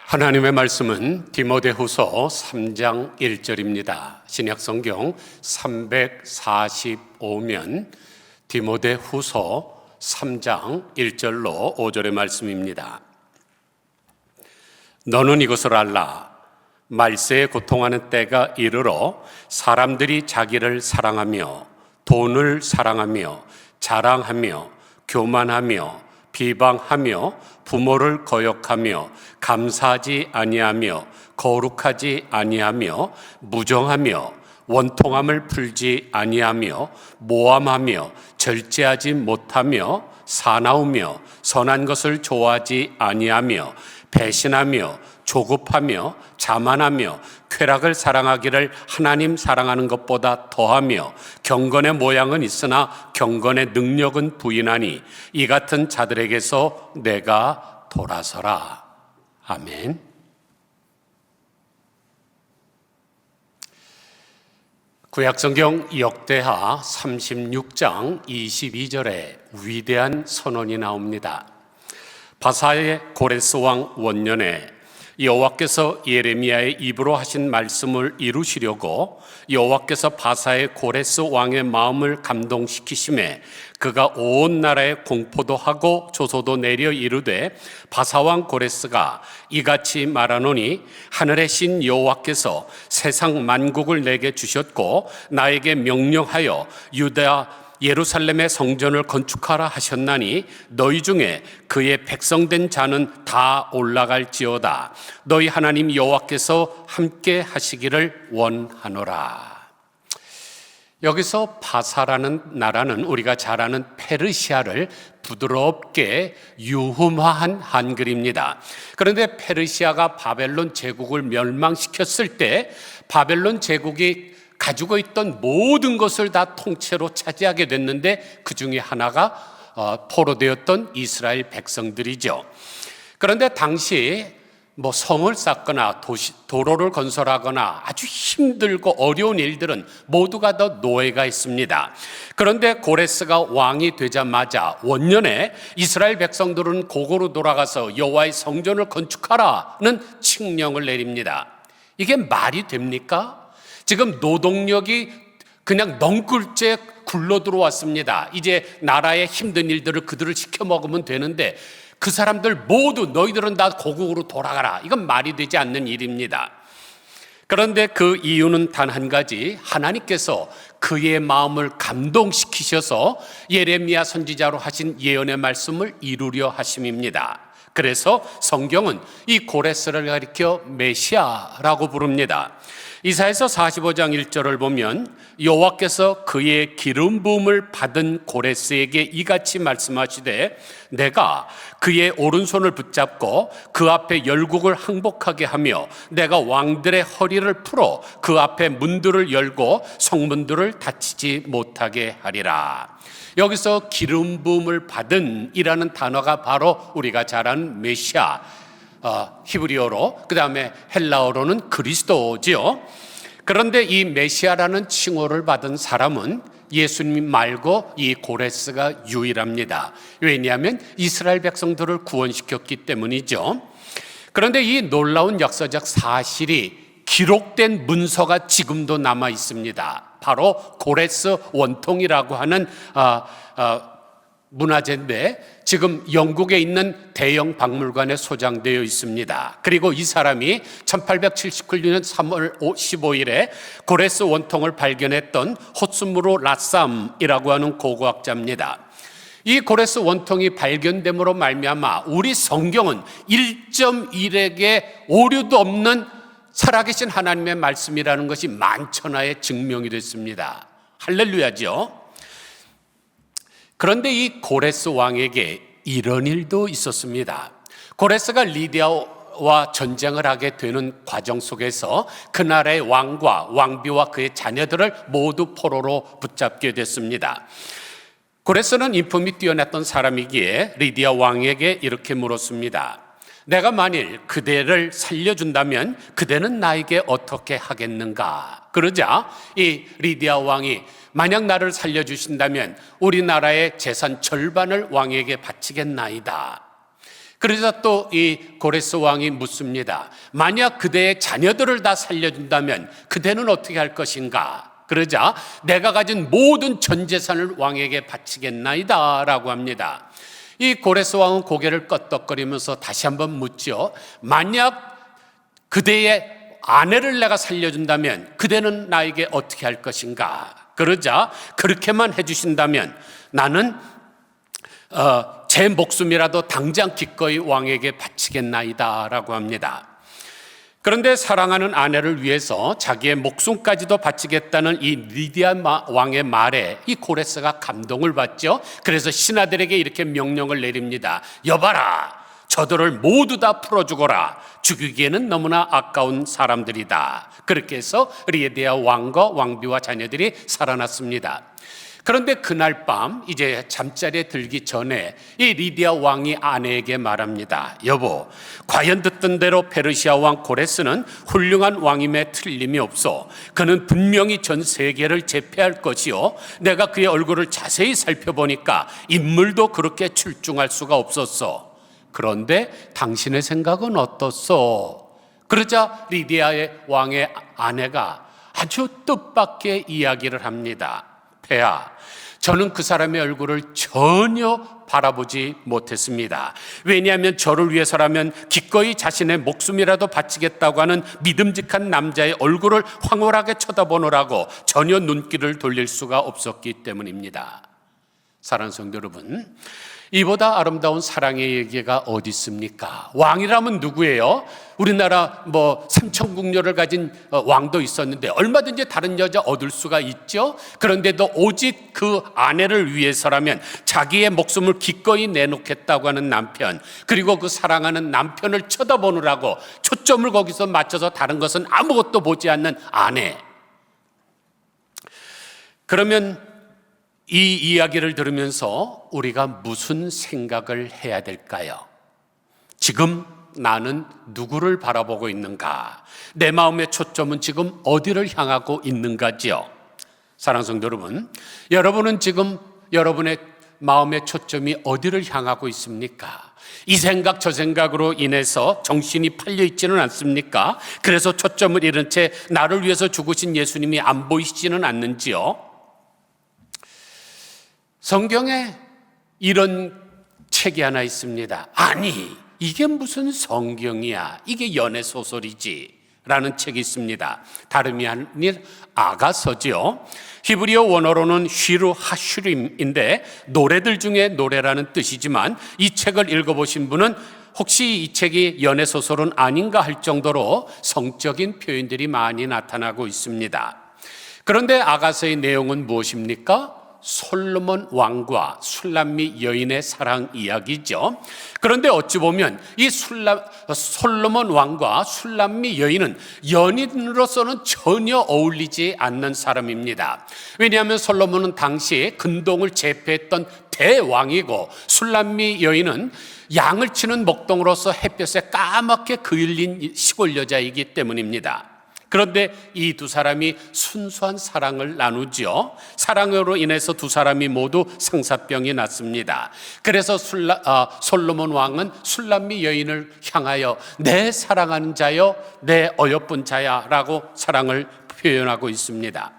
하나님의 말씀은 디모데후서 3장 1절입니다. 신약성경 345면 디모데후서 3장 1절로 5절의 말씀입니다. 너는 이것을 알라. 말세에 고통하는 때가 이르러 사람들이 자기를 사랑하며 돈을 사랑하며 자랑하며 교만하며 비방하며 부모를 거역하며 감사하지 아니하며 거룩하지 아니하며 무정하며 원통함을 풀지 아니하며 모함하며 절제하지 못하며 사나우며 선한 것을 좋아하지 아니하며 배신하며 조급하며 자만하며 쾌락을 사랑하기를 하나님 사랑하는 것보다 더하며 경건의 모양은 있으나 경건의 능력은 부인하니 이 같은 자들에게서 내가 돌아서라. 아멘. 구약성경 역대하 36장 22절에 위대한 선언이 나옵니다. 바사의 고레스 왕 원년에 여호와께서 예레미야의 입으로 하신 말씀을 이루시려고 여호와께서 바사의 고레스 왕의 마음을 감동시키심에 그가 온 나라에 공포도 하고 조소도 내려 이르되 바사왕 고레스가 이같이 말하노니 하늘의 신 여호와께서 세상 만국을 내게 주셨고 나에게 명령하여 유다 예루살렘의 성전을 건축하라 하셨나니 너희 중에 그의 백성된 자는 다 올라갈지어다. 너희 하나님 여호와께서 함께 하시기를 원하노라. 여기서 바사라는 나라는 우리가 잘 아는 페르시아를 부드럽게 유흠화한 한글입니다. 그런데 페르시아가 바벨론 제국을 멸망시켰을 때 바벨론 제국이 가지고 있던 모든 것을 다 통째로 차지하게 됐는데 그 중에 하나가 포로되었던 이스라엘 백성들이죠. 그런데 당시 성을 쌓거나 도로를 건설하거나 아주 힘들고 어려운 일들은 모두가 다 노예가 있습니다. 그런데 고레스가 왕이 되자마자 원년에 이스라엘 백성들은 고고로 돌아가서 여호와의 성전을 건축하라는 칙령을 내립니다. 이게 말이 됩니까? 지금 노동력이 그냥 넝굴째 굴러 들어왔습니다. 이제 나라의 힘든 일들을 그들을 시켜 먹으면 되는데 그 사람들 모두 너희들은 다 고국으로 돌아가라. 이건 말이 되지 않는 일입니다. 그런데 그 이유는 단 한 가지, 하나님께서 그의 마음을 감동시키셔서 예레미야 선지자로 하신 예언의 말씀을 이루려 하심입니다. 그래서 성경은 이 고레스를 가리켜 메시아라고 부릅니다. 이사야서 45장 1절을 보면 여호와께서 그의 기름 부음을 받은 고레스에게 이같이 말씀하시되 내가 그의 오른손을 붙잡고 그 앞에 열국을 항복하게 하며 내가 왕들의 허리를 풀어 그 앞에 문들을 열고 성문들을 닫히지 못하게 하리라. 여기서 기름 부음을 받은 이라는 단어가 바로 우리가 잘 아는 메시아, 히브리어로, 그 다음에 헬라어로는 그리스도지요. 그런데 이 메시아라는 칭호를 받은 사람은 예수님 말고 이 고레스가 유일합니다. 왜냐하면 이스라엘 백성들을 구원시켰기 때문이죠. 그런데 이 놀라운 역사적 사실이 기록된 문서가 지금도 남아 있습니다. 바로 고레스 원통이라고 하는 문화재인데 지금 영국에 있는 대형 박물관에 소장되어 있습니다. 그리고 이 사람이 1879년 3월 15일에 고레스 원통을 발견했던 호스무르 라쌈이라고 하는 고고학자입니다. 이 고레스 원통이 발견됨으로 말미암아 우리 성경은 1.1에게 오류도 없는 살아계신 하나님의 말씀이라는 것이 만천하에 증명이 됐습니다. 할렐루야죠. 그런데 이 고레스 왕에게 이런 일도 있었습니다. 고레스가 리디아와 전쟁을 하게 되는 과정 속에서 그 나라의 왕과 왕비와 그의 자녀들을 모두 포로로 붙잡게 됐습니다. 고레스는 인품이 뛰어났던 사람이기에 리디아 왕에게 이렇게 물었습니다. 내가 만일 그대를 살려준다면 그대는 나에게 어떻게 하겠는가? 그러자 이 리디아 왕이 만약 나를 살려주신다면 우리나라의 재산 절반을 왕에게 바치겠나이다. 그러자 또 이 고레스 왕이 묻습니다. 만약 그대의 자녀들을 다 살려준다면 그대는 어떻게 할 것인가? 그러자 내가 가진 모든 전 재산을 왕에게 바치겠나이다 라고 합니다. 이 고레스 왕은 고개를 끄덕거리면서 다시 한번 묻죠. 만약 그대의 아내를 내가 살려준다면 그대는 나에게 어떻게 할 것인가? 그러자 그렇게만 해주신다면 나는 제 목숨이라도 당장 기꺼이 왕에게 바치겠나이다 라고 합니다. 그런데 사랑하는 아내를 위해서 자기의 목숨까지도 바치겠다는 이 리디아 왕의 말에 이 고레스가 감동을 받죠. 그래서 신하들에게 이렇게 명령을 내립니다. 여봐라, 저들을 모두 다 풀어 죽어라. 죽이기에는 너무나 아까운 사람들이다. 그렇게 해서 리디아 왕과 왕비와 자녀들이 살아났습니다. 그런데 그날 밤 이제 잠자리에 들기 전에 이 리디아 왕이 아내에게 말합니다. 여보, 과연 듣던 대로 페르시아 왕 고레스는 훌륭한 왕임에 틀림이 없어. 그는 분명히 전 세계를 제패할 것이요, 내가 그의 얼굴을 자세히 살펴보니까 인물도 그렇게 출중할 수가 없었어. 그런데 당신의 생각은 어떻소? 그러자 리디아의 왕의 아내가 아주 뜻밖의 이야기를 합니다. 폐하, 저는 그 사람의 얼굴을 전혀 바라보지 못했습니다. 왜냐하면 저를 위해서라면 기꺼이 자신의 목숨이라도 바치겠다고 하는 믿음직한 남자의 얼굴을 황홀하게 쳐다보느라고 전혀 눈길을 돌릴 수가 없었기 때문입니다. 사랑하는 성도 여러분, 이보다 아름다운 사랑의 얘기가 어디 있습니까? 왕이라면 누구예요? 우리나라 삼천궁녀를 가진 왕도 있었는데 얼마든지 다른 여자 얻을 수가 있죠. 그런데도 오직 그 아내를 위해서라면 자기의 목숨을 기꺼이 내놓겠다고 하는 남편, 그리고 그 사랑하는 남편을 쳐다보느라고 초점을 거기서 맞춰서 다른 것은 아무것도 보지 않는 아내. 그러면 이 이야기를 들으면서 우리가 무슨 생각을 해야 될까요? 지금 나는 누구를 바라보고 있는가? 내 마음의 초점은 지금 어디를 향하고 있는가지요? 사랑하는 성도 여러분, 여러분은 지금 여러분의 마음의 초점이 어디를 향하고 있습니까? 이 생각 저 생각으로 인해서 정신이 팔려 있지는 않습니까? 그래서 초점을 잃은 채 나를 위해서 죽으신 예수님이 안 보이시지는 않는지요? 성경에 이런 책이 하나 있습니다. 아니, 이게 무슨 성경이야? 이게 연애소설이지 라는 책이 있습니다. 다름이 아닌 아가서지요. 히브리어 원어로는 쉬루 하슈림인데 노래들 중에 노래라는 뜻이지만 이 책을 읽어보신 분은 혹시 이 책이 연애소설은 아닌가 할 정도로 성적인 표현들이 많이 나타나고 있습니다. 그런데 아가서의 내용은 무엇입니까? 솔로몬 왕과 술람미 여인의 사랑 이야기죠. 그런데 어찌 보면 이 솔로몬 왕과 술람미 여인은 연인으로서는 전혀 어울리지 않는 사람입니다. 왜냐하면 솔로몬은 당시에 근동을 제패했던 대왕이고 술람미 여인은 양을 치는 목동으로서 햇볕에 까맣게 그을린 시골 여자이기 때문입니다. 그런데 이 두 사람이 순수한 사랑을 나누죠. 사랑으로 인해서 두 사람이 모두 상사병이 났습니다. 그래서 솔로몬 왕은 술람미 여인을 향하여 내 사랑하는 자여, 내 어여쁜 자야 라고 사랑을 표현하고 있습니다.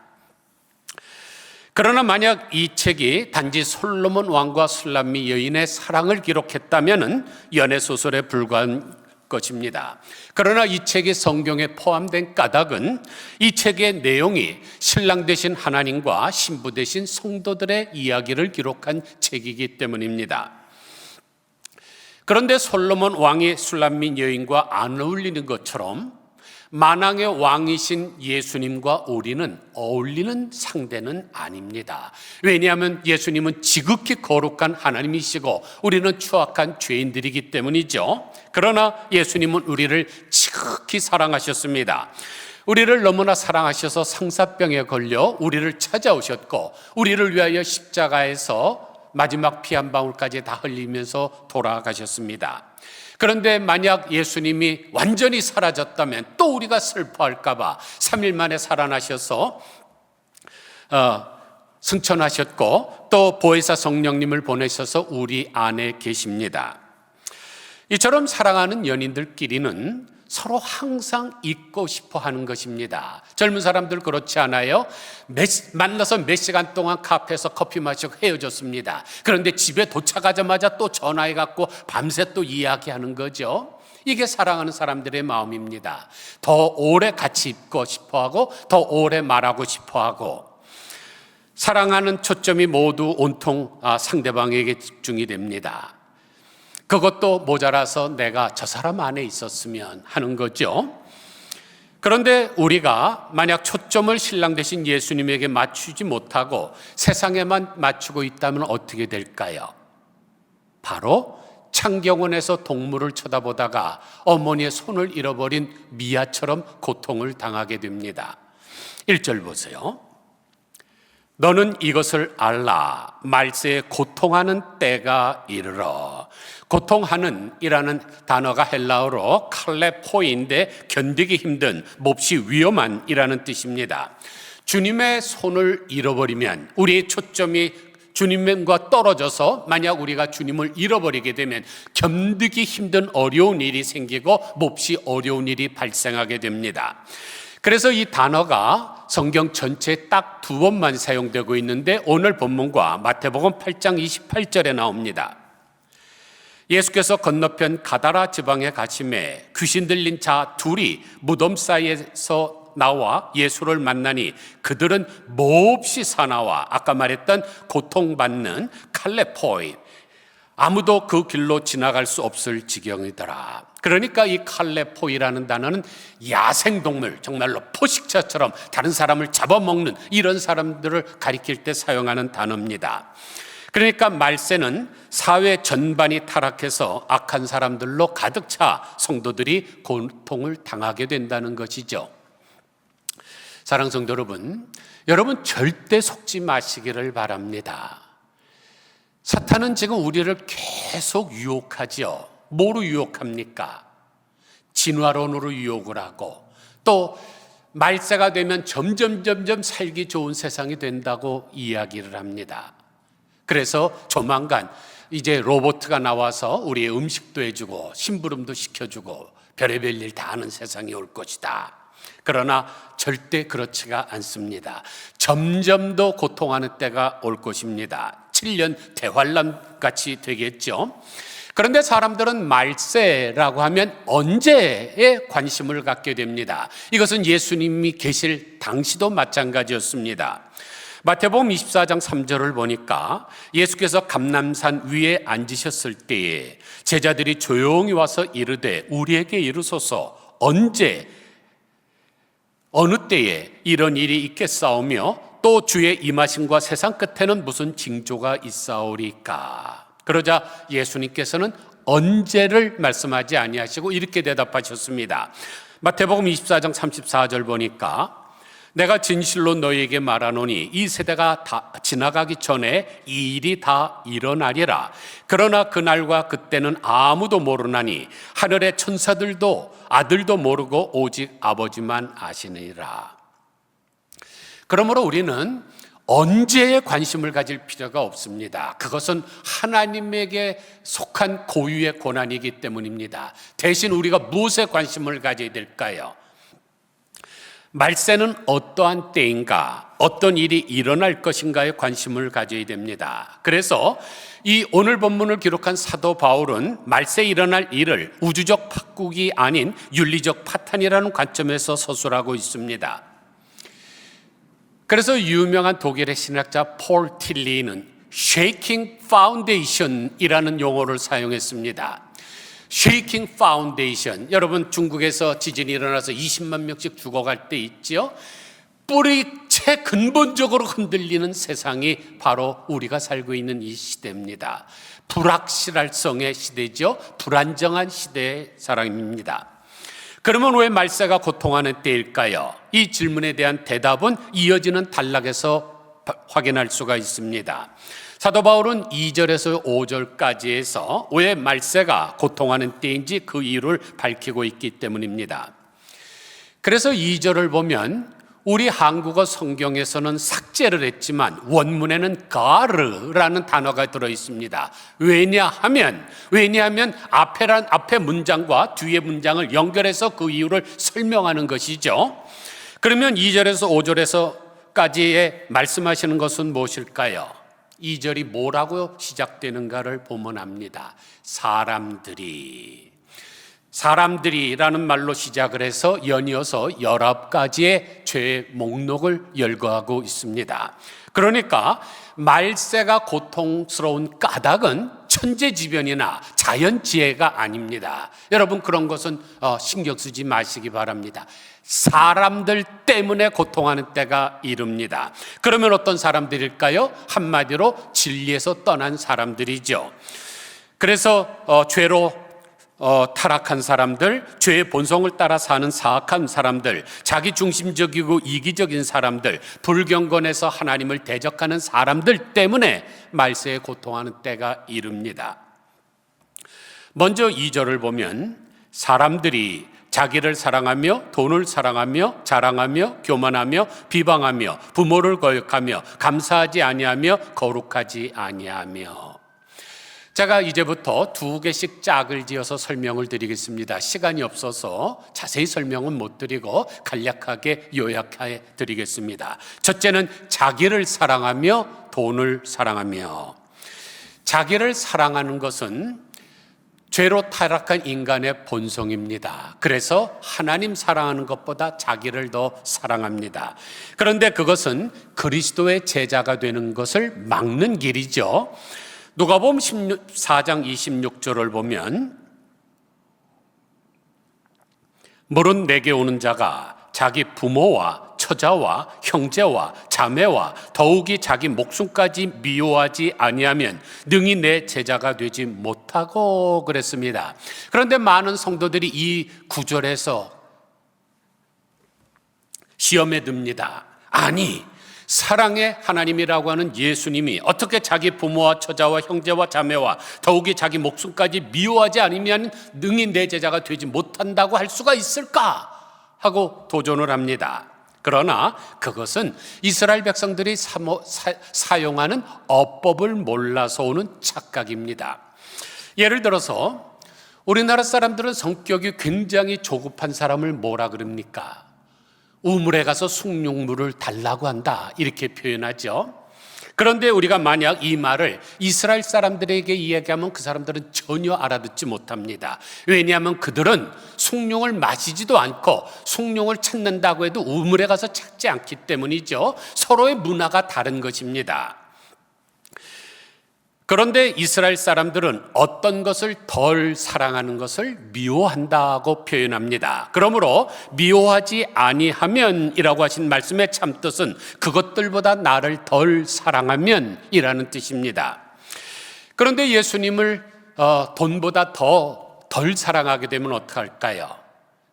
그러나 만약 이 책이 단지 솔로몬 왕과 술람미 여인의 사랑을 기록했다면 연애소설에 불과한 것입니다. 그러나 이 책이 성경에 포함된 까닭은 이 책의 내용이 신랑 되신 하나님과 신부 되신 성도들의 이야기를 기록한 책이기 때문입니다. 그런데 솔로몬 왕이 술람미 여인과 안 어울리는 것처럼 만왕의 왕이신 예수님과 우리는 어울리는 상대는 아닙니다. 왜냐하면 예수님은 지극히 거룩한 하나님이시고 우리는 추악한 죄인들이기 때문이죠. 그러나 예수님은 우리를 지극히 사랑하셨습니다. 우리를 너무나 사랑하셔서 상사병에 걸려 우리를 찾아오셨고 우리를 위하여 십자가에서 마지막 피 한 방울까지 다 흘리면서 돌아가셨습니다. 그런데 만약 예수님이 완전히 사라졌다면 또 우리가 슬퍼할까 봐 3일 만에 살아나셔서 승천하셨고 또 보혜사 성령님을 보내셔서 우리 안에 계십니다. 이처럼 사랑하는 연인들끼리는 서로 항상 있고 싶어 하는 것입니다. 젊은 사람들 그렇지 않아요? 만나서 몇 시간 동안 카페에서 커피 마시고 헤어졌습니다. 그런데 집에 도착하자마자 또 전화해갖고 밤새 또 이야기하는 거죠. 이게 사랑하는 사람들의 마음입니다. 더 오래 같이 있고 싶어하고 더 오래 말하고 싶어하고, 사랑하는 초점이 모두 온통 상대방에게 집중이 됩니다. 그것도 모자라서 내가 저 사람 안에 있었으면 하는 거죠. 그런데 우리가 만약 초점을 신랑 되신 예수님에게 맞추지 못하고 세상에만 맞추고 있다면 어떻게 될까요? 바로 창경원에서 동물을 쳐다보다가 어머니의 손을 잃어버린 미아처럼 고통을 당하게 됩니다. 1절 보세요. 너는 이것을 알라. 말세에 고통하는 때가 이르러. 고통하는 이라는 단어가 헬라어로 칼레포인데 견디기 힘든, 몹시 위험한 이라는 뜻입니다. 주님의 손을 잃어버리면, 우리의 초점이 주님과 떨어져서 만약 우리가 주님을 잃어버리게 되면 견디기 힘든 어려운 일이 생기고 몹시 어려운 일이 발생하게 됩니다. 그래서 이 단어가 성경 전체에 딱 2번만 사용되고 있는데 오늘 본문과 마태복음 8장 28절에 나옵니다. 예수께서 건너편 가다라 지방에 가심에 귀신 들린 자 둘이 무덤 사이에서 나와 예수를 만나니 그들은 몹시 사나워, 아까 말했던 고통받는 칼레포인, 아무도 그 길로 지나갈 수 없을 지경이더라. 그러니까 이 칼레포이라는 단어는 야생동물, 정말로 포식자처럼 다른 사람을 잡아먹는 이런 사람들을 가리킬 때 사용하는 단어입니다. 그러니까 말세는 사회 전반이 타락해서 악한 사람들로 가득 차 성도들이 고통을 당하게 된다는 것이죠. 사랑하는 성도 여러분 절대 속지 마시기를 바랍니다. 사탄은 지금 우리를 계속 유혹하죠. 뭐로 유혹합니까? 진화론으로 유혹을 하고, 또 말세가 되면 점점 살기 좋은 세상이 된다고 이야기를 합니다. 그래서 조만간 이제 로봇가 나와서 우리의 음식도 해주고 심부름도 시켜주고 별의별 일 다 하는 세상이 올 것이다. 그러나 절대 그렇지가 않습니다. 점점 더 고통하는 때가 올 것입니다. 7년 대환란 같이 되겠죠. 그런데 사람들은 말세라고 하면 언제에 관심을 갖게 됩니다. 이것은 예수님이 계실 당시도 마찬가지였습니다. 마태복음 24장 3절을 보니까 예수께서 감람산 위에 앉으셨을 때에 제자들이 조용히 와서 이르되 우리에게 이르소서 언제 어느 때에 이런 일이 있겠사오며 또 주의 임하심과 세상 끝에는 무슨 징조가 있사오리까. 그러자 예수님께서는 언제를 말씀하지 아니하시고 이렇게 대답하셨습니다. 마태복음 24장 34절 보니까 내가 진실로 너희에게 말하노니 이 세대가 다 지나가기 전에 이 일이 다 일어나리라. 그러나 그날과 그때는 아무도 모르나니 하늘의 천사들도 아들도 모르고 오직 아버지만 아시느니라. 그러므로 우리는 언제에 관심을 가질 필요가 없습니다. 그것은 하나님에게 속한 고유의 권한이기 때문입니다. 대신 우리가 무엇에 관심을 가져야 될까요? 말세는 어떠한 때인가, 어떤 일이 일어날 것인가에 관심을 가져야 됩니다. 그래서 이 오늘 본문을 기록한 사도 바울은 말세에 일어날 일을 우주적 파국이 아닌 윤리적 파탄이라는 관점에서 서술하고 있습니다. 그래서 유명한 독일의 신학자 폴 틸리는 Shaking Foundation이라는 용어를 사용했습니다. Shaking Foundation. 여러분 중국에서 지진이 일어나서 20만 명씩 죽어갈 때 있죠. 뿌리채 근본적으로 흔들리는 세상이 바로 우리가 살고 있는 이 시대입니다. 불확실성의 시대죠. 불안정한 시대의 사람입니다. 그러면 왜 말세가 고통하는 때일까요? 이 질문에 대한 대답은 이어지는 단락에서 확인할 수가 있습니다. 사도 바울은 2절에서 5절까지에서 왜 말세가 고통하는 때인지 그 이유를 밝히고 있기 때문입니다. 그래서 2절을 보면 우리 한국어 성경에서는 삭제를 했지만 원문에는 가르라는 단어가 들어 있습니다. 왜냐하면 앞에 문장과 뒤에 문장을 연결해서 그 이유를 설명하는 것이죠. 그러면 2절에서 5절에서까지의 말씀하시는 것은 무엇일까요? 2절이 뭐라고 시작되는가를 보면 압니다. 사람들이라는 말로 시작을 해서 연이어서 19가지의 죄의 목록을 열거하고 있습니다. 그러니까 말세가 고통스러운 까닭은 천재지변이나 자연지혜가 아닙니다. 여러분, 그런 것은 신경 쓰지 마시기 바랍니다. 사람들 때문에 고통하는 때가 이릅니다. 그러면 어떤 사람들일까요? 한마디로 진리에서 떠난 사람들이죠. 그래서 죄로 타락한 사람들, 죄의 본성을 따라 사는 사악한 사람들, 자기중심적이고 이기적인 사람들, 불경건해서 하나님을 대적하는 사람들 때문에 말세에 고통하는 때가 이릅니다. 먼저 2절을 보면 사람들이 자기를 사랑하며 돈을 사랑하며 자랑하며 교만하며 비방하며 부모를 거역하며 감사하지 아니하며 거룩하지 아니하며. 제가 이제부터 2개씩 짝을 지어서 설명을 드리겠습니다. 시간이 없어서 자세히 설명은 못 드리고 간략하게 요약해 드리겠습니다. 첫째는 자기를 사랑하며 돈을 사랑하며. 자기를 사랑하는 것은 죄로 타락한 인간의 본성입니다. 그래서 하나님 사랑하는 것보다 자기를 더 사랑합니다. 그런데 그것은 그리스도의 제자가 되는 것을 막는 길이죠. 누가복음 14장 26절을 보면 물은 내게 오는 자가 자기 부모와 처자와 형제와 자매와 더욱이 자기 목숨까지 미워하지 아니하면 능히 내 제자가 되지 못하고 그랬습니다. 그런데 많은 성도들이 이 구절에서 시험에 듭니다. 아니, 사랑의 하나님이라고 하는 예수님이 어떻게 자기 부모와 처자와 형제와 자매와 더욱이 자기 목숨까지 미워하지 않으면 능히 내 제자가 되지 못한다고 할 수가 있을까 하고 도전을 합니다. 그러나 그것은 이스라엘 백성들이 사용하는 어법을 몰라서 오는 착각입니다. 예를 들어서 우리나라 사람들은 성격이 굉장히 조급한 사람을 뭐라 그럽니까? 우물에 가서 숭늉물을 달라고 한다, 이렇게 표현하죠. 그런데 우리가 만약 이 말을 이스라엘 사람들에게 이야기하면 그 사람들은 전혀 알아듣지 못합니다. 왜냐하면 그들은 숭늉을 마시지도 않고 숭늉을 찾는다고 해도 우물에 가서 찾지 않기 때문이죠. 서로의 문화가 다른 것입니다. 그런데 이스라엘 사람들은 어떤 것을 덜 사랑하는 것을 미워한다고 표현합니다. 그러므로 미워하지 아니하면이라고 하신 말씀의 참뜻은 그것들보다 나를 덜 사랑하면 이라는 뜻입니다. 그런데 예수님을 돈보다 덜 사랑하게 되면 어떡할까요?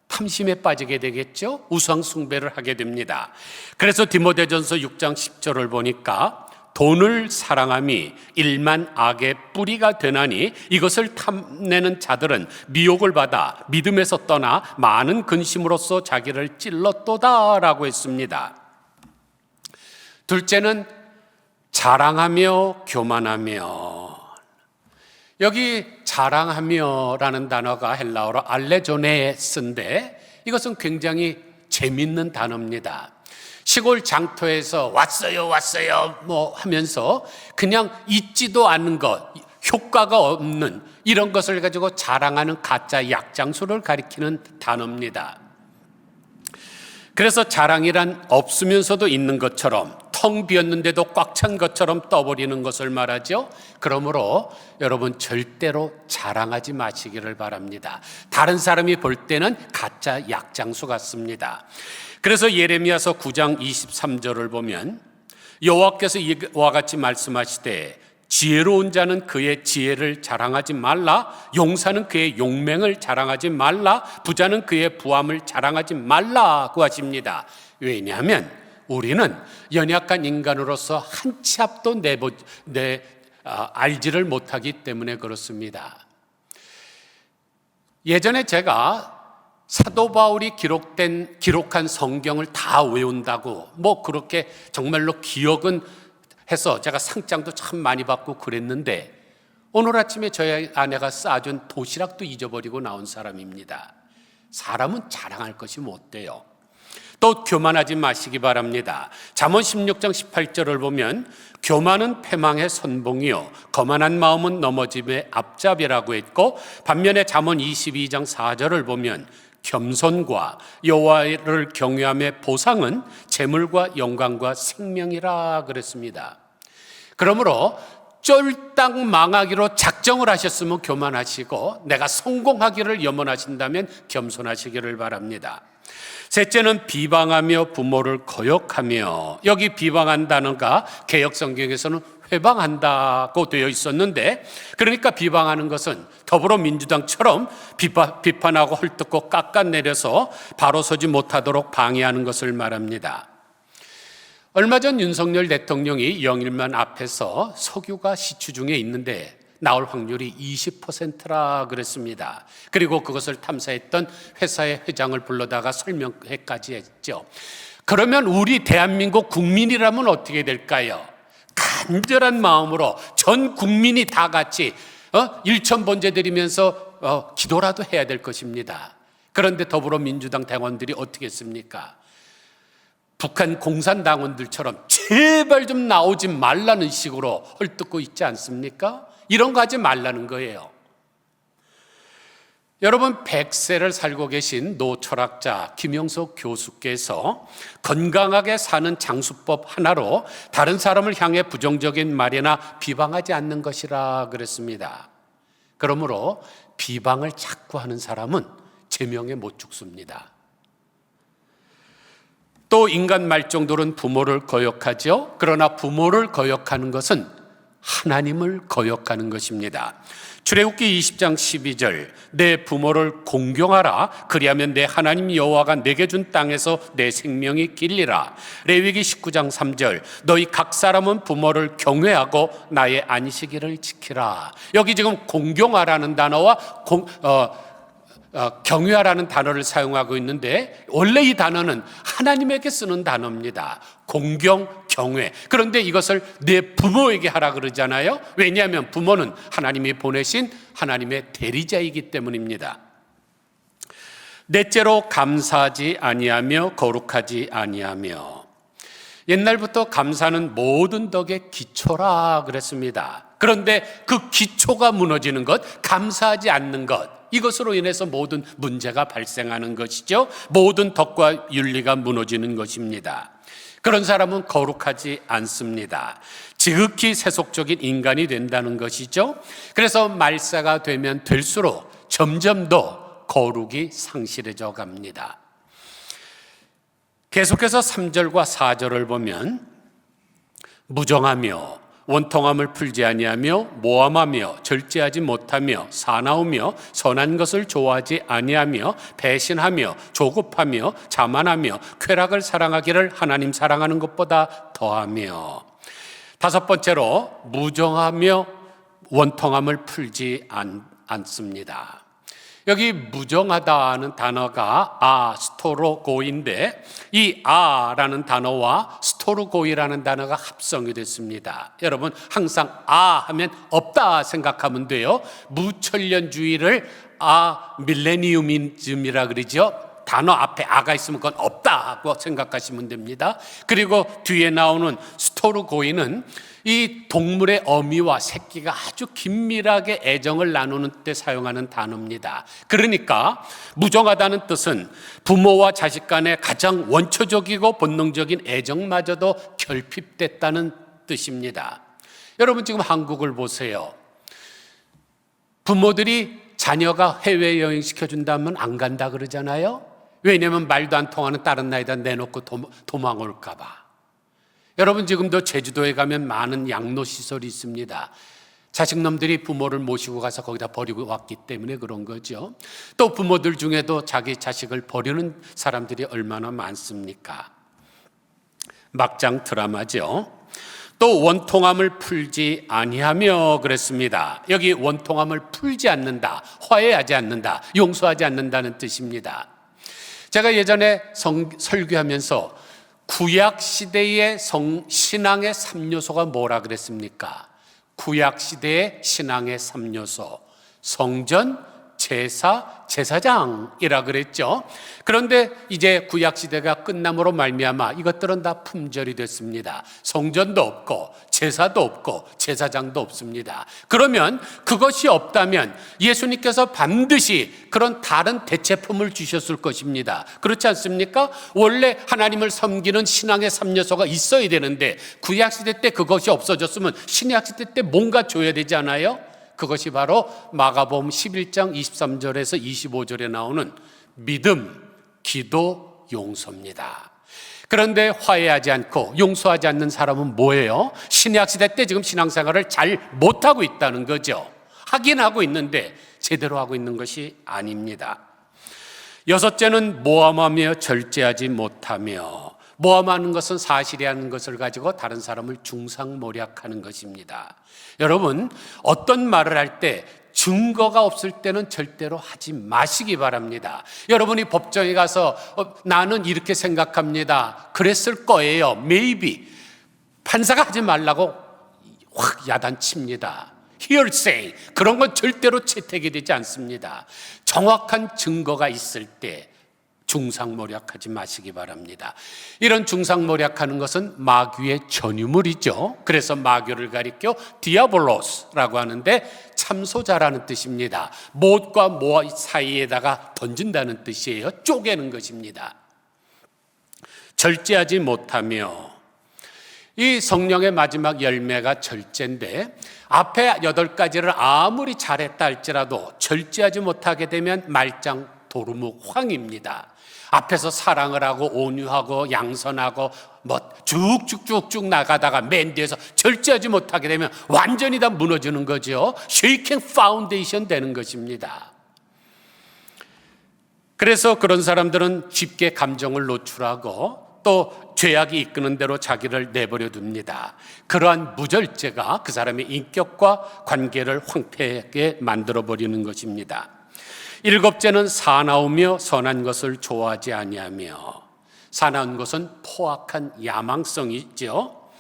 탐심에 빠지게 되겠죠. 우상 숭배를 하게 됩니다. 그래서 디모데전서 6장 10절을 보니까 돈을 사랑함이 일만 악의 뿌리가 되나니 이것을 탐내는 자들은 미혹을 받아 믿음에서 떠나 많은 근심으로써 자기를 찔렀도다라고 했습니다. 둘째는 자랑하며 교만하며. 여기 자랑하며라는 단어가 헬라어로 알레조네스인데 이것은 굉장히 재밌는 단어입니다. 시골 장터에서 왔어요 뭐 하면서 그냥 있지도 않은 것, 효과가 없는 이런 것을 가지고 자랑하는 가짜 약장수를 가리키는 단어입니다. 그래서 자랑이란 없으면서도 있는 것처럼 텅 비었는데도 꽉 찬 것처럼 떠버리는 것을 말하죠. 그러므로 여러분 절대로 자랑하지 마시기를 바랍니다. 다른 사람이 볼 때는 가짜 약장수 같습니다. 그래서 예레미야서 9장 23절을 보면 여호와께서 이와 같이 말씀하시되 지혜로운 자는 그의 지혜를 자랑하지 말라, 용사는 그의 용맹을 자랑하지 말라, 부자는 그의 부함을 자랑하지 말라고 하십니다. 왜냐하면 우리는 연약한 인간으로서 한 치 앞도 알지를 못하기 때문에 그렇습니다. 예전에 제가 사도 바울이 기록한 성경을 다 외운다고 뭐 그렇게 정말로 기억은 해서 제가 상장도 참 많이 받고 그랬는데 오늘 아침에 저희 아내가 싸준 도시락도 잊어버리고 나온 사람입니다. 사람은 자랑할 것이 못 돼요. 또 교만하지 마시기 바랍니다. 잠언 16장 18절을 보면 교만은 패망의 선봉이요 거만한 마음은 넘어짐의 앞잡이라고 했고, 반면에 잠언 22장 4절을 보면 겸손과 여호와를 경외함의 보상은 재물과 영광과 생명이라 그랬습니다. 그러므로 쫄딱 망하기로 작정을 하셨으면 교만하시고, 내가 성공하기를 염원하신다면 겸손하시기를 바랍니다. 셋째는 비방하며 부모를 거역하며, 여기 비방한 단어가 개역성경에서는 회방한다고 되어 있었는데, 그러니까 비방하는 것은 더불어민주당처럼 비판하고 헐뜯고 깎아내려서 바로 서지 못하도록 방해하는 것을 말합니다. 얼마 전 윤석열 대통령이 영일만 앞에서 석유가 시추 중에 있는데 나올 확률이 20%라 그랬습니다. 그리고 그것을 탐사했던 회사의 회장을 불러다가 설명회까지 했죠. 그러면 우리 대한민국 국민이라면 어떻게 될까요? 간절한 마음으로 전 국민이 다 같이 일천번제 드리면서 기도라도 해야 될 것입니다. 그런데 더불어민주당 당원들이 어떻게 했습니까? 북한 공산당원들처럼 제발 좀 나오지 말라는 식으로 헐뜯고 있지 않습니까? 이런 거 하지 말라는 거예요. 여러분, 100세를 살고 계신 노철학자 김영석 교수께서 건강하게 사는 장수법 하나로 다른 사람을 향해 부정적인 말이나 비방하지 않는 것이라 그랬습니다. 그러므로 비방을 자꾸 하는 사람은 제명에 못 죽습니다. 또 인간 말종들은 부모를 거역하죠. 그러나 부모를 거역하는 것은 하나님을 거역하는 것입니다. 출애굽기 20장 12절, 내 부모를 공경하라. 그리하면 내 하나님 여호와가 내게 준 땅에서 내 생명이 길리라. 레위기 19장 3절, 너희 각 사람은 부모를 경외하고 나의 안식일을 지키라. 여기 지금 공경하라는 단어와 경외하라는 단어를 사용하고 있는데, 원래 이 단어는 하나님에게 쓰는 단어입니다. 공경, 경외. 그런데 이것을 내 부모에게 하라 그러잖아요. 왜냐하면 부모는 하나님이 보내신 하나님의 대리자이기 때문입니다. 넷째로 감사하지 아니하며 거룩하지 아니하며, 옛날부터 감사는 모든 덕의 기초라 그랬습니다. 그런데 그 기초가 무너지는 것, 감사하지 않는 것, 이것으로 인해서 모든 문제가 발생하는 것이죠. 모든 덕과 윤리가 무너지는 것입니다. 그런 사람은 거룩하지 않습니다. 지극히 세속적인 인간이 된다는 것이죠. 그래서 말세가 되면 될수록 점점 더 거룩이 상실해져 갑니다. 계속해서 3절과 4절을 보면 무정하며 원통함을 풀지 아니하며 모함하며 절제하지 못하며 사나우며 선한 것을 좋아하지 아니하며 배신하며 조급하며 자만하며 쾌락을 사랑하기를 하나님 사랑하는 것보다 더하며, 다섯 번째로 무정하며 원통함을 풀지 않습니다. 여기 무정하다는 단어가 스토로고인데, 이 아라는 단어와 스토르고이라는 단어가 합성이 됐습니다. 여러분, 항상 하면 없다 생각하면 돼요. 무천년주의를 밀레니움이즘이라 그러죠. 단어 앞에 아가 있으면 그건 없다고 생각하시면 됩니다. 그리고 뒤에 나오는 스토르고이는 이 동물의 어미와 새끼가 아주 긴밀하게 애정을 나누는 때 사용하는 단어입니다. 그러니까 무정하다는 뜻은 부모와 자식 간의 가장 원초적이고 본능적인 애정마저도 결핍됐다는 뜻입니다. 여러분, 지금 한국을 보세요. 부모들이 자녀가 해외여행 시켜준다면 안 간다 그러잖아요. 왜냐하면 말도 안 통하는 다른 나라에다 내놓고 도망올까 봐. 여러분, 지금도 제주도에 가면 많은 양로시설이 있습니다. 자식놈들이 부모를 모시고 가서 거기다 버리고 왔기 때문에 그런 거죠. 또 부모들 중에도 자기 자식을 버리는 사람들이 얼마나 많습니까? 막장 드라마죠. 또 원통함을 풀지 아니하며 그랬습니다. 여기 원통함을 풀지 않는다, 화해하지 않는다, 용서하지 않는다는 뜻입니다. 제가 예전에 설교하면서 구약시대의 신앙의 3요소가 뭐라 그랬습니까? 구약시대의 신앙의 3요소, 성전, 제사, 제사장이라 그랬죠. 그런데 이제 구약시대가 끝남으로 말미암아 이것들은 다 품절이 됐습니다. 성전도 없고 제사도 없고 제사장도 없습니다. 그러면 그것이 없다면 예수님께서 반드시 그런 다른 대체품을 주셨을 것입니다. 그렇지 않습니까? 원래 하나님을 섬기는 신앙의 3요소가 있어야 되는데 구약시대 때 그것이 없어졌으면 신약시대 때 뭔가 줘야 되지 않아요? 그것이 바로 마가복음 11장 23절에서 25절에 나오는 믿음, 기도, 용서입니다. 그런데 화해하지 않고 용서하지 않는 사람은 뭐예요? 신약시대 때 지금 신앙생활을 잘 못하고 있다는 거죠. 하긴 하고 있는데 제대로 하고 있는 것이 아닙니다. 여섯째는 모함하며 절제하지 못하며, 모함하는 것은 사실이라는 것을 가지고 다른 사람을 중상모략하는 것입니다. 여러분, 어떤 말을 할 때 증거가 없을 때는 절대로 하지 마시기 바랍니다. 여러분이 법정에 가서 나는 이렇게 생각합니다, 그랬을 거예요, maybe. 판사가 하지 말라고 확 야단칩니다. hearsay, 그런 건 절대로 채택이 되지 않습니다. 정확한 증거가 있을 때 중상모략하지 마시기 바랍니다. 이런 중상모략하는 것은 마귀의 전유물이죠. 그래서 마귀를 가리켜 디아볼로스라고 하는데 참소자라는 뜻입니다. 못과 못 사이에다가 던진다는 뜻이에요. 쪼개는 것입니다. 절제하지 못하며, 이 성령의 마지막 열매가 절제인데 앞에 8가지를 아무리 잘했다 할지라도 절제하지 못하게 되면 말짱 도루묵황입니다. 앞에서 사랑을 하고 온유하고 양선하고 쭉쭉쭉쭉 나가다가 맨 뒤에서 절제하지 못하게 되면 완전히 다 무너지는 거죠. 쉐이킹 파운데이션 되는 것입니다. 그래서 그런 사람들은 쉽게 감정을 노출하고 또 죄악이 이끄는 대로 자기를 내버려 둡니다. 그러한 무절제가 그 사람의 인격과 관계를 황폐하게 만들어버리는 것입니다. 7째는 사나우며 선한 것을 좋아하지 아니하며, 사나운 것은 포악한 야망성이죠.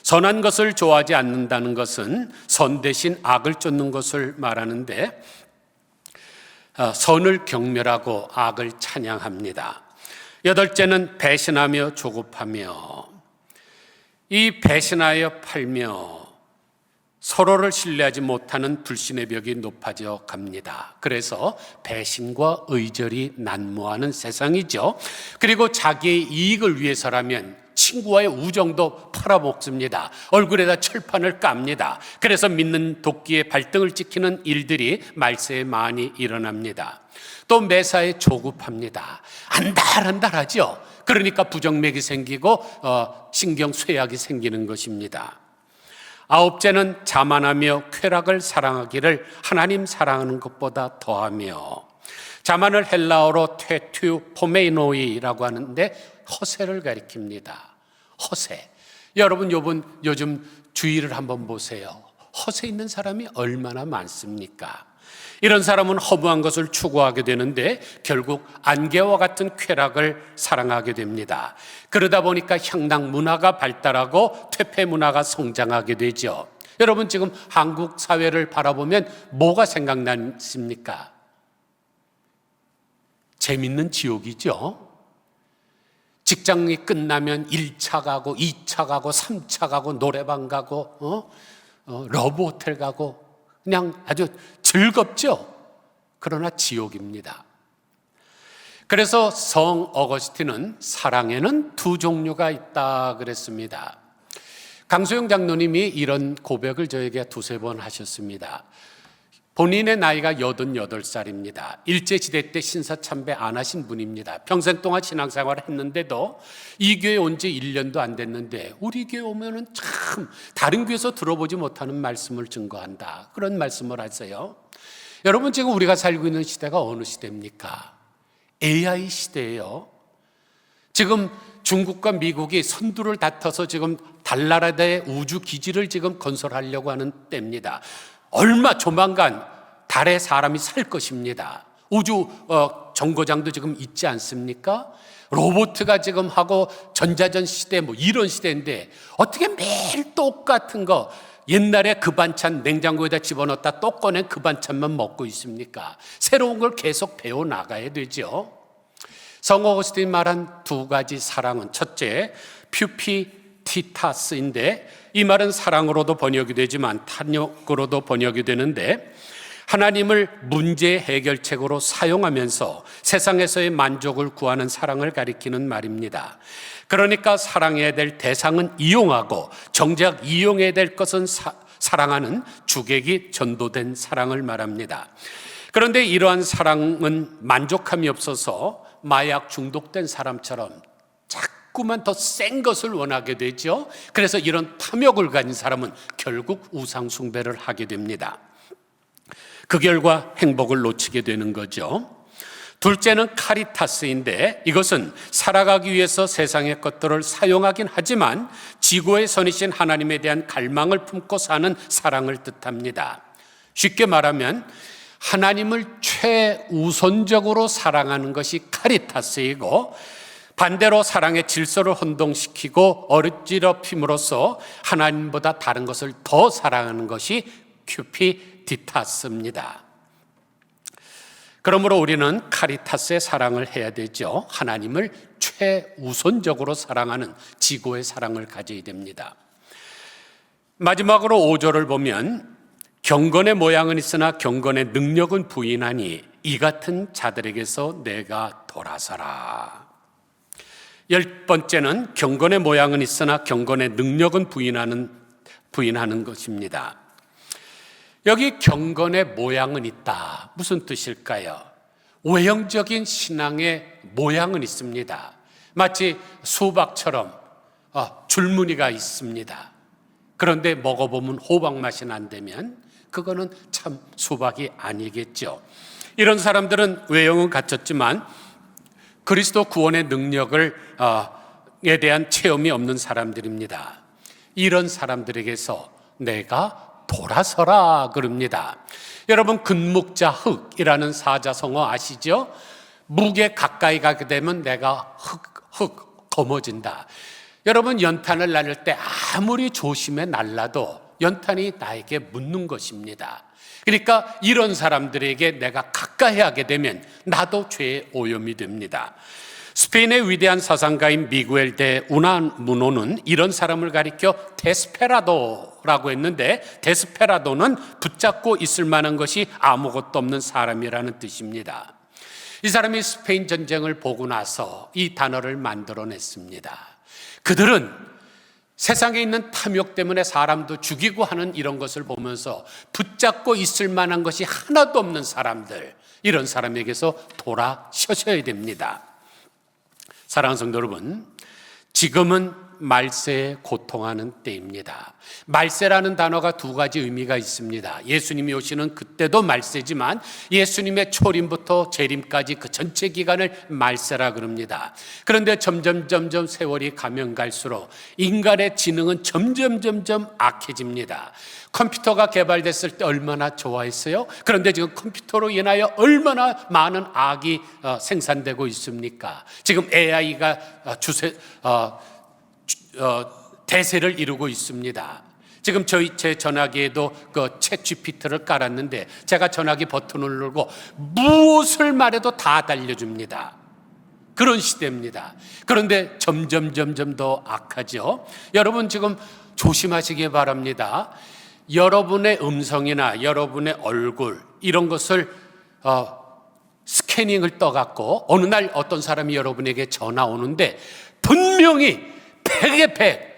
선한 것을 좋아하지 않는다는 것은 선 대신 악을 쫓는 것을 말하는데, 선을 경멸하고 악을 찬양합니다. 8째는 배신하며 조급하며, 이 배신하여 팔며 서로를 신뢰하지 못하는 불신의 벽이 높아져 갑니다. 그래서 배신과 의절이 난무하는 세상이죠. 그리고 자기의 이익을 위해서라면 친구와의 우정도 팔아먹습니다. 얼굴에다 철판을 깝니다. 그래서 믿는 도끼의 발등을 찍히는 일들이 말세에 많이 일어납니다. 또 매사에 조급합니다. 안달안달하죠. 그러니까 부정맥이 생기고 신경쇠약이 생기는 것입니다. 9째는 자만하며 쾌락을 사랑하기를 하나님 사랑하는 것보다 더하며, 자만을 헬라어로 테투포메이노이라고 하는데 허세를 가리킵니다. 허세. 여러분 요즘 주위를 한번 보세요. 허세 있는 사람이 얼마나 많습니까? 이런 사람은 허무한 것을 추구하게 되는데 결국 안개와 같은 쾌락을 사랑하게 됩니다. 그러다 보니까 향락 문화가 발달하고 퇴폐 문화가 성장하게 되죠. 여러분 지금 한국 사회를 바라보면 뭐가 생각나십니까? 재밌는 지옥이죠. 직장이 끝나면 1차 가고 2차 가고 3차 가고 노래방 가고 러브호텔 가고 그냥 아주 즐겁죠. 그러나 지옥입니다. 그래서 성 어거스틴은 사랑에는 2 종류가 있다 그랬습니다. 강수영 장로님이 이런 고백을 저에게 2-3번 하셨습니다. 본인의 나이가 88살입니다. 일제시대 때 신사참배 안 하신 분입니다. 평생 동안 신앙생활을 했는데도 이 교회 온 지 1년도 안 됐는데 우리 교회 오면은 참 다른 교회에서 들어보지 못하는 말씀을 증거한다. 그런 말씀을 하세요. 여러분 지금 우리가 살고 있는 시대가 어느 시대입니까? AI 시대예요. 지금 중국과 미국이 선두를 다퉈서 지금 달나라의 우주 기지를 지금 건설하려고 하는 때입니다. 얼마 조만간 달에 사람이 살 것입니다. 우주 정거장도 지금 있지 않습니까? 로봇가 지금 하고 전자전 시대 뭐 이런 시대인데 어떻게 매일 똑같은 거 옛날에 그 반찬 냉장고에다 집어넣었다 또 꺼낸 그 반찬만 먹고 있습니까? 새로운 걸 계속 배워나가야 되죠. 성 어거스틴이 말한 두 가지 사랑은 첫째, 퓨피티타스인데 이 말은 사랑으로도 번역이 되지만 탐욕으로도 번역이 되는데 하나님을 문제 해결책으로 사용하면서 세상에서의 만족을 구하는 사랑을 가리키는 말입니다. 그러니까 사랑해야 될 대상은 이용하고 정작 이용해야 될 것은 사랑하는 주객이 전도된 사랑을 말합니다. 그런데 이러한 사랑은 만족함이 없어서 마약 중독된 사람처럼 자꾸만 더 센 것을 원하게 되죠. 그래서 이런 탐욕을 가진 사람은 결국 우상 숭배를 하게 됩니다. 그 결과 행복을 놓치게 되는 거죠. 둘째는 카리타스인데 이것은 살아가기 위해서 세상의 것들을 사용하긴 하지만 지구의 선이신 하나님에 대한 갈망을 품고 사는 사랑을 뜻합니다. 쉽게 말하면 하나님을 최우선적으로 사랑하는 것이 카리타스이고 반대로 사랑의 질서를 혼동시키고 어지럽힘으로써 하나님보다 다른 것을 더 사랑하는 것이 큐피디타스입니다. 그러므로 우리는 카리타스의 사랑을 해야 되죠. 하나님을 최우선적으로 사랑하는 지고의 사랑을 가져야 됩니다. 마지막으로 5절을 보면 경건의 모양은 있으나 경건의 능력은 부인하니 이 같은 자들에게서 내가 돌아서라. 10번째는 경건의 모양은 있으나 경건의 능력은 부인하는 것입니다. 여기 경건의 모양은 있다. 무슨 뜻일까요? 외형적인 신앙의 모양은 있습니다. 마치 수박처럼 줄무늬가 있습니다. 그런데 먹어보면 호박 맛이 난다면 그거는 참 수박이 아니겠죠. 이런 사람들은 외형은 갖췄지만 그리스도 구원의 능력을 에 대한 체험이 없는 사람들입니다. 이런 사람들에게서 내가 돌아서라 그럽니다. 여러분 근묵자 흙이라는 사자성어 아시죠? 묵에 가까이 가게 되면 내가 흙 거머진다. 여러분 연탄을 날릴 때 아무리 조심해 날라도 연탄이 나에게 묻는 것입니다. 그러니까 이런 사람들에게 내가 가까이 하게 되면 나도 죄의 오염이 됩니다. 스페인의 위대한 사상가인 미구엘 데 우나무노는 이런 사람을 가리켜 데스페라도라고 했는데 데스페라도는 붙잡고 있을 만한 것이 아무것도 없는 사람이라는 뜻입니다. 이 사람이 스페인 전쟁을 보고 나서 이 단어를 만들어냈습니다. 그들은 세상에 있는 탐욕 때문에 사람도 죽이고 하는 이런 것을 보면서 붙잡고 있을 만한 것이 하나도 없는 사람들, 이런 사람에게서 돌아서셔야 됩니다. 사랑하는 성도 여러분, 지금은 말세에 고통하는 때입니다. 말세라는 단어가 두 가지 의미가 있습니다. 예수님이 오시는 그때도 말세지만 예수님의 초림부터 재림까지 그 전체 기간을 말세라 그럽니다. 그런데 점점 세월이 가면 갈수록 인간의 지능은 점점 악해집니다. 컴퓨터가 개발됐을 때 얼마나 좋아했어요? 그런데 지금 컴퓨터로 인하여 얼마나 많은 악이 생산되고 있습니까? 지금 AI가 대세를 이루고 있습니다. 지금 제 전화기에도 그 챗 GPT를 깔았는데 제가 전화기 버튼을 누르고 무엇을 말해도 다 달려줍니다. 그런 시대입니다. 그런데 점점 더 악하죠. 여러분 지금 조심하시기 바랍니다. 여러분의 음성이나 여러분의 얼굴 이런 것을 스캐닝을 떠갖고 어느 날 어떤 사람이 여러분에게 전화 오는데 분명히 100에 100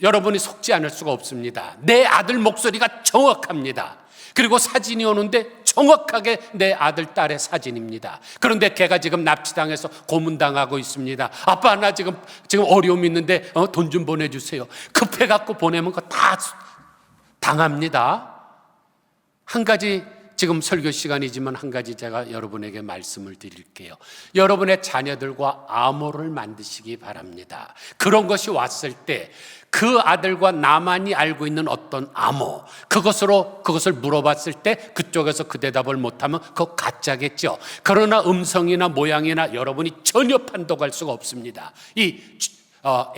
여러분이 속지 않을 수가 없습니다. 내 아들 목소리가 정확합니다. 그리고 사진이 오는데 정확하게 내 아들 딸의 사진입니다. 그런데 걔가 지금 납치당해서 고문당하고 있습니다. 아빠 나 지금 어려움 있는데 돈 좀 보내주세요. 급해갖고 보내면 그거 다 당합니다. 한 가지 지금 설교 시간이지만 한 가지 제가 여러분에게 말씀을 드릴게요. 여러분의 자녀들과 암호를 만드시기 바랍니다. 그런 것이 왔을 때 그 아들과 나만이 알고 있는 어떤 암호, 그것을 물어봤을 때 그쪽에서 그 대답을 못하면 그거 가짜겠죠. 그러나 음성이나 모양이나 여러분이 전혀 판독할 수가 없습니다. 이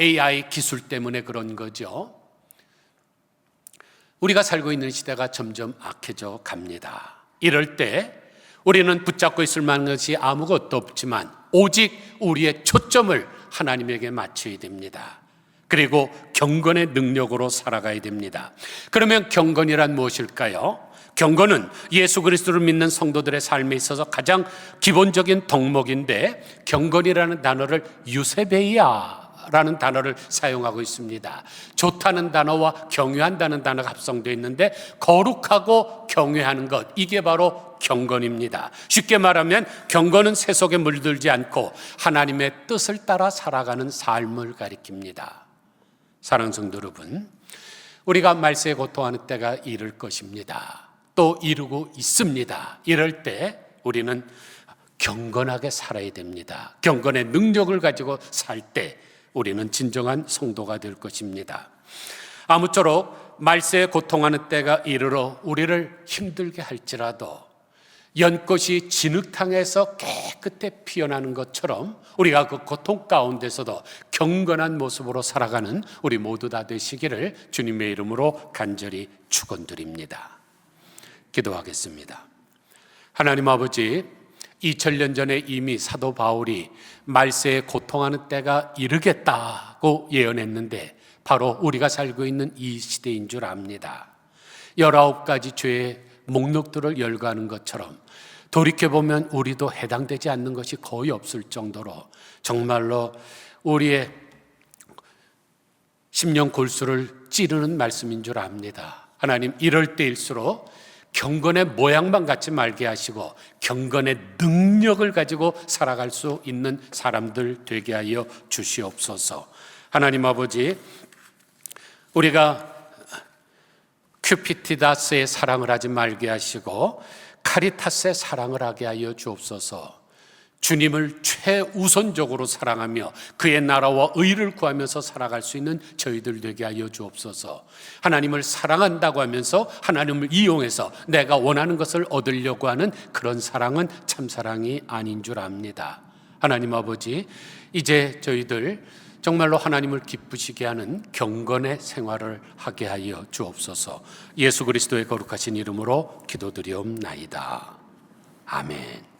AI 기술 때문에 그런 거죠. 우리가 살고 있는 시대가 점점 악해져 갑니다. 이럴 때 우리는 붙잡고 있을 만한 것이 아무것도 없지만 오직 우리의 초점을 하나님에게 맞춰야 됩니다. 그리고 경건의 능력으로 살아가야 됩니다. 그러면 경건이란 무엇일까요? 경건은 예수 그리스도를 믿는 성도들의 삶에 있어서 가장 기본적인 덕목인데, 경건이라는 단어를 유세베이아라는 단어를 사용하고 있습니다. 좋다는 단어와 경외한다는 단어가 합성되어 있는데, 거룩하고 경외하는 것, 이게 바로 경건입니다. 쉽게 말하면 경건은 세속에 물들지 않고 하나님의 뜻을 따라 살아가는 삶을 가리킵니다. 사랑하는 성도 여러분, 우리가 말세에 고통하는 때가 이를 것입니다. 또 이루고 있습니다. 이럴 때 우리는 경건하게 살아야 됩니다. 경건의 능력을 가지고 살 때 우리는 진정한 성도가 될 것입니다. 아무쪼록 말세에 고통하는 때가 이르러 우리를 힘들게 할지라도 연꽃이 진흙탕에서 깨끗이 피어나는 것처럼 우리가 그 고통 가운데서도 경건한 모습으로 살아가는 우리 모두 다 되시기를 주님의 이름으로 간절히 축원드립니다. 기도하겠습니다. 하나님 아버지, 2000년 전에 이미 사도 바울이 말세에 고통하는 때가 이르겠다고 예언했는데 바로 우리가 살고 있는 이 시대인 줄 압니다. 19가지 죄의 목록들을 열거하는 것처럼 돌이켜보면 우리도 해당되지 않는 것이 거의 없을 정도로 정말로 우리의 심령 골수를 찌르는 말씀인 줄 압니다. 하나님, 이럴 때일수록 경건의 모양만 갖지 말게 하시고 경건의 능력을 가지고 살아갈 수 있는 사람들 되게 하여 주시옵소서. 하나님 아버지, 우리가 큐피티다스의 사랑을 하지 말게 하시고 카리타스의 사랑을 하게 하여 주옵소서. 주님을 최우선적으로 사랑하며 그의 나라와 의를 구하면서 살아갈 수 있는 저희들 되게 하여 주옵소서. 하나님을 사랑한다고 하면서 하나님을 이용해서 내가 원하는 것을 얻으려고 하는 그런 사랑은 참사랑이 아닌 줄 압니다. 하나님 아버지, 이제 저희들 정말로 하나님을 기쁘시게 하는 경건의 생활을 하게 하여 주옵소서. 예수 그리스도의 거룩하신 이름으로 기도드리옵나이다. 아멘.